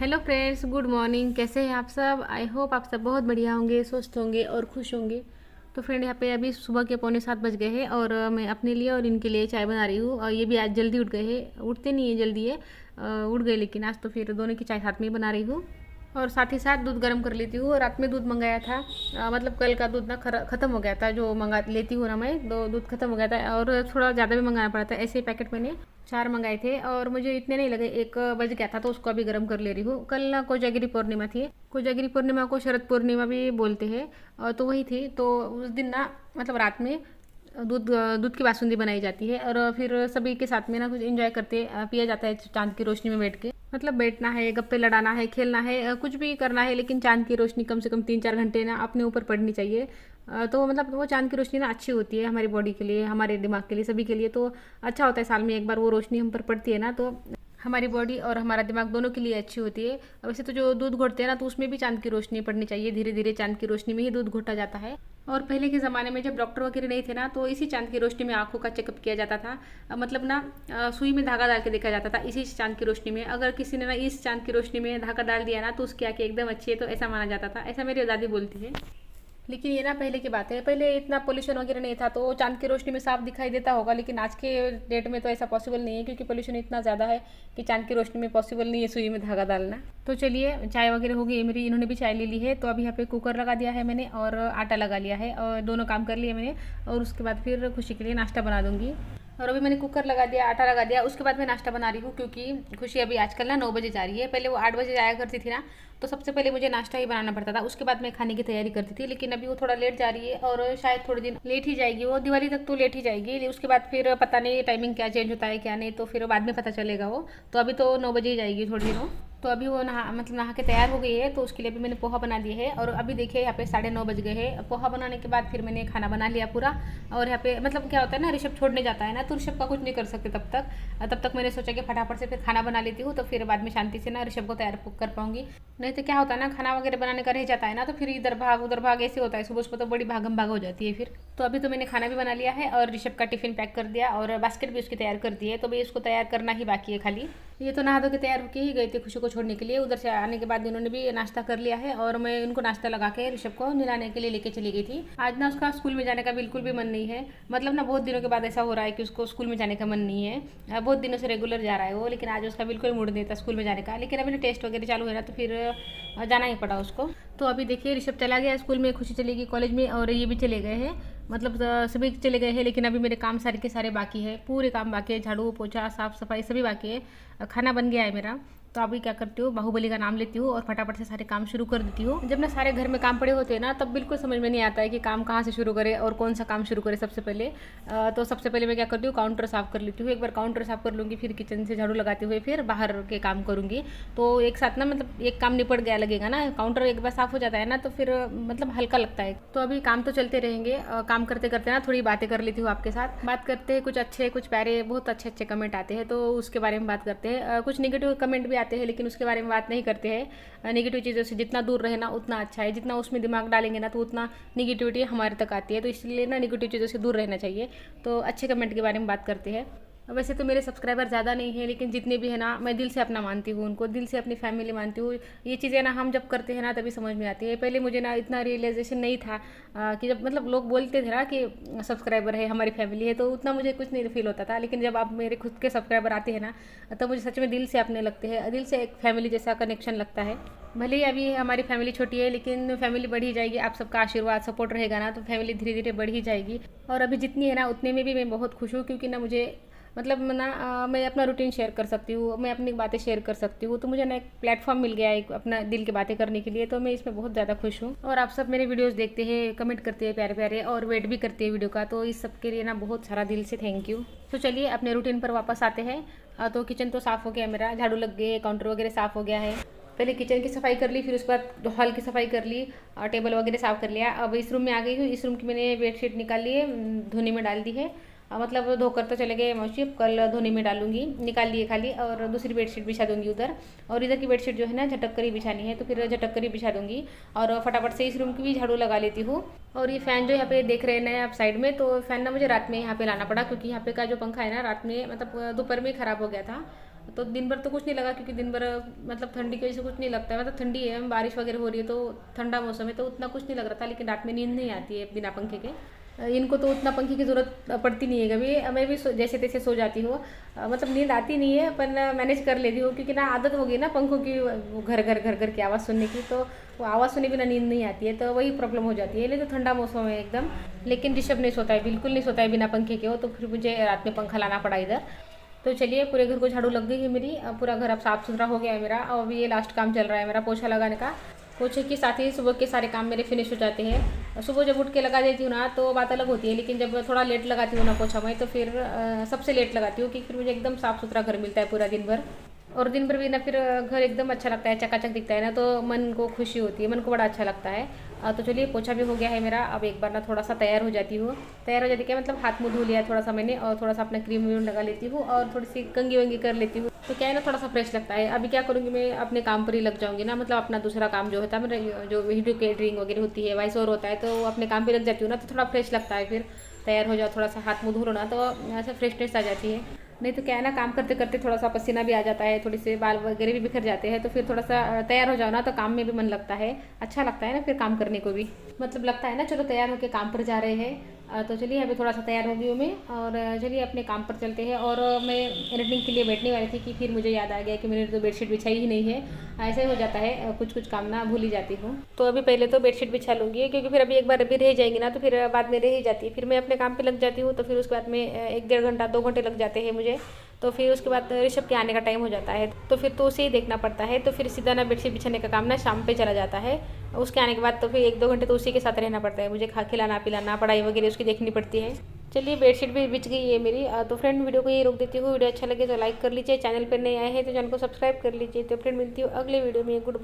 Hello friends, good morning. कैसे हैं आप सब? आई होप आप सब बहुत बढ़िया होंगे, स्वस्थ होंगे और खुश होंगे। तो फ्रेंड, यहाँ पे अभी सुबह के 6:45 बज गए हैं और मैं अपने लिए और इनके लिए चाय बना रही हूँ। और ये भी आज जल्दी उठ गए हैं। उठते नहीं है जल्दी है, उठ गए, लेकिन आज तो फिर दोनों की चाय साथ में ही बना रही हूँ। और साथ ही साथ दूध गर्म कर लेती हूँ। रात में दूध मंगाया था, मतलब कल का दूध ना ख़त्म हो गया था। जो मंगा लेती हूँ ना मैं, दो दूध ख़त्म हो गया था और थोड़ा ज़्यादा भी मंगाना पड़ा था। ऐसे ही पैकेट मैंने 4 मंगाए थे और मुझे इतने नहीं लगे, 1 बज गया था, तो उसको अभी गर्म कर ले रही हूँ। कल ना कोजागिरी पूर्णिमा थी। कोजागिरी पूर्णिमा को शरद पूर्णिमा भी बोलते हैं, तो वही थी। तो उस दिन ना, मतलब रात में दूध दूध की बासुंदी बनाई जाती है और फिर सभी के साथ में ना कुछ एंजॉय करते पिया जाता है चांद की रोशनी में बैठ के। मतलब बैठना है, गप्पे लड़ाना है, खेलना है, कुछ भी करना है, लेकिन चांद की रोशनी कम से कम 3-4 घंटे ना अपने ऊपर पड़नी चाहिए। तो मतलब वो चांद की रोशनी ना अच्छी होती है हमारी बॉडी के लिए, हमारे दिमाग के लिए, सभी के लिए। तो अच्छा होता है, साल में एक बार वो रोशनी हम पर पड़ती है ना, तो हमारी बॉडी और हमारा दिमाग दोनों के लिए अच्छी होती है। वैसे तो जो दूध घोटते हैं ना, तो उसमें भी चांद की रोशनी पड़नी चाहिए। धीरे धीरे चांद की रोशनी में ही दूध घोटा जाता है। और पहले के ज़माने में जब डॉक्टर वगैरह नहीं थे ना, तो इसी चांद की रोशनी में आंखों का चेकअप किया जाता था। मतलब ना, सुई में धागा डाल के देखा जाता था इसी चांद की रोशनी में। अगर किसी ने ना इस चांद की रोशनी में धागा डाल दिया ना, तो उसकी आंखें एकदम अच्छी है, तो ऐसा माना जाता था। ऐसा मेरी दादी बोलती है। लेकिन ये ना पहले की बात है। पहले इतना पोल्यूशन वगैरह नहीं था, तो चांद की रोशनी में साफ दिखाई देता होगा। लेकिन आज के डेट में तो ऐसा पॉसिबल नहीं है, क्योंकि पोल्यूशन इतना ज़्यादा है कि चांद की रोशनी में पॉसिबल नहीं है सुई में धागा डालना। तो चलिए, चाय वगैरह हो गई मेरी, इन्होंने भी चाय ले ली है। तो अभी यहाँ पे कुकर लगा दिया है मैंने और आटा लगा लिया है, और दोनों काम कर लिए मैंने। और उसके बाद फिर खुशी के लिए नाश्ता बना दूंगी। और अभी मैंने कुकर लगा दिया, आटा लगा दिया, उसके बाद मैं नाश्ता बना रही हूँ। क्योंकि खुशी अभी आजकल ना 9 बजे जा रही है। पहले वो 8 बजे जाया करती थी ना, तो सबसे पहले मुझे नाश्ता ही बनाना पड़ता था, उसके बाद मैं खाने की तैयारी करती थी। लेकिन अभी वो थोड़ा लेट जा रही है और शायद थोड़े दिन लेट ही जाएगी। वो दिवाली तक तो लेट ही जाएगी, उसके बाद फिर पता नहीं टाइमिंग क्या चेंज होता है क्या नहीं, तो फिर बाद में पता चलेगा वो। तो अभी तो 9 बजे ही जाएगी थोड़ी दिनों। तो अभी वो नहा के तैयार हो गई है, तो उसके लिए भी मैंने पोहा बना दिए है। और अभी देखिए, यहाँ पे 9:30 बज गए हैं। पोहा बनाने के बाद फिर मैंने खाना बना लिया पूरा। और यहाँ पे मतलब क्या होता है ना, ऋषभ छोड़ने जाता है ना, तो ऋषभ का कुछ नहीं कर सकते तब तक मैंने सोचा कि फटाफट से फिर खाना बना लेती हूँ, तो फिर बाद में शांति से ना ऋषभ को तैयार कर पाऊंगी। नहीं तो क्या होता है ना, खाना वगैरह बनाने का रह जाता है ना, तो फिर इधर भाग उधर भाग ऐसे होता है। सुबह सुबह तो बड़ी भागम भाग हो जाती है फिर। तो अभी तो मैंने खाना भी बना लिया है और ऋषभ का टिफिन पैक कर दिया और बास्केट भी उसकी तैयार कर दी है। तो भाई इसको तैयार करना ही बाकी है खाली। ये तो नहा धो के तैयार होके ही गए थे खुशी को छोड़ने के लिए। उधर से आने के बाद इन्होंने भी नाश्ता कर लिया है और मैं उनको नाश्ता लगा के ऋषभ को नहलाने के लिए लेके चली गई थी। आज ना उसका स्कूल में जाने का बिल्कुल भी मन नहीं है। मतलब ना, बहुत दिनों के बाद ऐसा हो रहा है कि उसको स्कूल में जाने का मन नहीं है। बहुत दिनों से रेगुलर जा रहा है वो, लेकिन आज उसका बिल्कुल मूड नहीं था स्कूल में जाने का। लेकिन अभी टेस्ट वगैरह चालू है ना, तो फिर जाना ही पड़ा उसको। तो अभी देखिए, ऋषभ चला गया स्कूल में, खुशी चली गई कॉलेज में, और ये भी चले गए हैं। मतलब सभी चले गए हैं, लेकिन अभी मेरे काम सारे के सारे बाकी है। पूरे काम बाकी है, झाड़ू पोछा साफ सफाई सभी बाकी है। खाना बन गया है मेरा। तो अभी क्या करती हूँ, बाहुबली का नाम लेती हूँ और फटाफट से सारे काम शुरू कर देती हूँ। जब ना सारे घर में काम पड़े होते हैं ना, तब बिल्कुल समझ में नहीं आता है कि काम कहाँ से शुरू करें और कौन सा काम शुरू करें सबसे पहले। तो सबसे पहले मैं क्या करती हूँ, काउंटर साफ़ कर लेती हूँ। एक बार काउंटर साफ़ कर लूँगी, फिर किचन से झाड़ू लगाते हुए फिर बाहर के काम करूँगी। तो एक साथ ना, मतलब एक काम निपट गया लगेगा ना। काउंटर एक बार साफ़ हो जाता है ना, तो फिर मतलब हल्का लगता है। तो अभी काम तो चलते रहेंगे। काम करते करते ना थोड़ी बातें कर लेती हूँ आपके साथ। बात करते हैं, कुछ अच्छे कुछ प्यारे बहुत अच्छे अच्छे कमेंट आते हैं, तो उसके बारे में बात करते हैं। कुछ नेगेटिव कमेंट भी आते हैं, लेकिन उसके बारे में बात नहीं करते हैं। नेगेटिव चीज़ों से जितना दूर रहे ना, उतना अच्छा है। जितना उसमें दिमाग डालेंगे ना, तो उतना निगेटिविटी हमारे तक आती है। तो इसलिए ना, नेगेटिव चीज़ों से दूर रहना चाहिए। तो अच्छे कमेंट के बारे में बात करते हैं। वैसे तो मेरे सब्सक्राइबर ज़्यादा नहीं है, लेकिन जितने भी है ना, मैं दिल से अपना मानती हूँ उनको, दिल से अपनी फैमिली मानती हूँ। ये चीज़ें ना हम जब करते हैं ना, तभी समझ में आती है। पहले मुझे ना इतना रियलाइजेशन नहीं था कि जब मतलब लोग बोलते थे ना कि सब्सक्राइबर है, हमारी फैमिली है, तो उतना मुझे कुछ नहीं फील होता था। लेकिन जब आप मेरे खुद के सब्सक्राइबर आते हैं ना, तो मुझे सच में दिल से अपने लगते हैं। दिल से एक फैमिली जैसा कनेक्शन लगता है। भले ही अभी हमारी फैमिली छोटी है, लेकिन फैमिली बढ़ी जाएगी। आप सबका आशीर्वाद सपोर्ट रहेगा ना, तो फैमिली धीरे धीरे बढ़ ही जाएगी। और अभी जितनी है ना, उतने में भी मैं बहुत खुश हूँ। क्योंकि ना मुझे मतलब ना, मैं अपना रूटीन शेयर कर सकती हूँ, मैं अपनी बातें शेयर कर सकती हूँ। तो मुझे ना एक प्लेटफॉर्म मिल गया है अपना दिल की बातें करने के लिए। तो मैं इसमें बहुत ज़्यादा खुश हूँ। और आप सब मेरे वीडियोस देखते हैं, कमेंट करते हैं प्यारे प्यारे, और वेट भी करते हैं वीडियो का। तो इस सब के लिए ना बहुत सारा दिल से थैंक यू। तो चलिए अपने रूटीन पर वापस आते हैं। तो किचन तो साफ़ हो गया मेरा, झाड़ू लग गए, काउंटर वगैरह साफ़ हो गया है। पहले किचन की सफाई कर ली, फिर उसके बाद हॉल की सफाई कर ली और टेबल वगैरह साफ़ कर लिया। अब इस रूम में आ गई हूँ। इस रूम की मैंने बेडशीट निकाल ली है, धोने में डाल दी है। मतलब धोकर तो चले गए मौसी, कल धोने में डालूंगी। निकाल लिए खाली, और दूसरी बेडशीट बिछा दूंगी उधर। और इधर की बेडशीट जो है ना, झटक कर ही बिछानी है, तो फिर झटक कर ही बिछा दूंगी। और फटाफट से इस रूम की भी झाड़ू लगा लेती हूँ। और ये फ़ैन जो यहाँ पे देख रहे हैं ना आप साइड में, तो फ़ैन ना मुझे रात में यहाँ पे लाना पड़ा, क्योंकि यहाँ पे का जो पंखा है ना, रात में मतलब दोपहर में ख़राब हो गया था। तो दिन भर तो कुछ नहीं लगा, क्योंकि दिन भर मतलब ठंडी की वजह से कुछ नहीं लगता है, मतलब ठंडी है, बारिश वगैरह हो रही है तो ठंडा मौसम है तो उतना कुछ नहीं लग रहा था, लेकिन रात में नींद नहीं आती है बिना पंखे के। इनको तो उतना पंखे की ज़रूरत पड़ती नहीं है कभी, मैं भी जैसे तैसे सो जाती हूँ। मतलब नींद आती नहीं है पर मैनेज कर लेती हूँ, क्योंकि ना आदत हो गई ना पंखों की, वो घर घर घर घर की आवाज़ सुनने की, तो वो आवाज़ सुने बिना नींद नहीं आती है, तो वही प्रॉब्लम हो जाती है। नहीं तो ठंडा मौसम है एकदम, लेकिन ऋषभ नहीं सोता है, बिल्कुल नहीं सोता है बिना पंखे के हो, तो फिर मुझे रात में पंखा लाना पड़ा इधर। तो चलिए, पूरे घर को झाड़ू लग गई है मेरी, अब पूरा घर अब साफ़ सुथरा हो गया है मेरा, और अभी ये लास्ट काम चल रहा है मेरा पोछा लगाने का। पोछे के साथ ही सुबह के सारे काम मेरे फिनिश हो जाते हैं। सुबह जब उठ के लगा देती हूँ ना तो बात अलग होती है, लेकिन जब थोड़ा लेट लगाती हूँ ना पोछा मैं, तो फिर सबसे लेट लगाती हूँ, क्योंकि फिर मुझे एकदम साफ़ सुथरा घर मिलता है पूरा दिन भर। और दिन भर भी ना फिर घर एकदम अच्छा लगता है, चकाचक दिखता है ना, तो मन को खुशी होती है, मन को बड़ा अच्छा लगता है। तो चलिए, पोछा भी हो गया है मेरा। अब एक बार ना थोड़ा सा तैयार हो जाती हूँ। तैयार हो जाती क्या, मतलब हाथ मुँह धो लिया थोड़ा सा मैंने, और थोड़ा सा अपना क्रीम व्रीम लगा लेती हूँ, और थोड़ी सी कंगी वंगी कर लेती हूँ, तो क्या है ना, थोड़ा सा फ्रेश लगता है। अभी क्या करूँगी, मैं अपने काम पर ही लग जाऊँगी ना, मतलब अपना दूसरा काम जो होता है मेरा, जो वीडियो कैटरिंग वगैरह होती है, वॉइस ओवर होता है, तो अपने काम पर लग जाती हूँ ना, तो थोड़ा फ्रेश लगता है। फिर तैयार हो जाओ, थोड़ा सा हाथ मुँह धो लो ना, तो ऐसा फ्रेशनेस आ जाती है। नहीं तो क्या है ना, काम करते करते थोड़ा सा पसीना भी आ जाता है, थोड़ी से बाल वगैरह भी बिखर जाते हैं, तो फिर थोड़ा सा तैयार हो जाओ ना, तो काम में भी मन लगता है, अच्छा लगता है ना फिर काम करने को भी, मतलब लगता है ना चलो तैयार होकर काम पर जा रहे हैं। तो चलिए, अभी थोड़ा सा तैयार हो गई हूँ मैं, और चलिए अपने काम पर चलते हैं। और मैं एडिटिंग के लिए बैठने वाली थी कि फिर मुझे याद आ गया कि मैंने तो बेडशीट बिछाई ही नहीं है। ऐसा ही हो जाता है, कुछ कुछ काम ना भूल ही जाती हूँ, तो अभी पहले तो बेडशीट बिछा लूँगी, क्योंकि फिर अभी एक बार अभी रह जाएंगी ना, तो फिर बाद में रह ही जाती है, फिर मैं अपने काम पर लग जाती हूँ, तो फिर उसके बाद में 1 डेढ़ घंटा 2 घंटे लग जाते हैं मुझे। तो फिर उसके बाद ऋषभ के आने का टाइम हो जाता है, तो फिर तो उसे ही देखना पड़ता है, तो फिर सीधा ना बेडशीट बिछाने का काम ना शाम पे चला जाता है। उसके आने के बाद तो फिर 1 2 घंटे तो उसी के साथ रहना पड़ता है मुझे, खिलाना पिलाना, पढ़ाई वगैरह उसकी देखनी पड़ती है। चलिए, बेडशीट भी बिछ गई है मेरी। तो फ्रेंड, वीडियो को ये रोक देती हूँ। वीडियो अच्छा लगे तो लाइक कर लीजिए, चैनल पर नए आए हैं तो चैनल को सब्सक्राइब कर लीजिए। तो फ्रेंड, मिलती हूँ अगले वीडियो में। Good bye.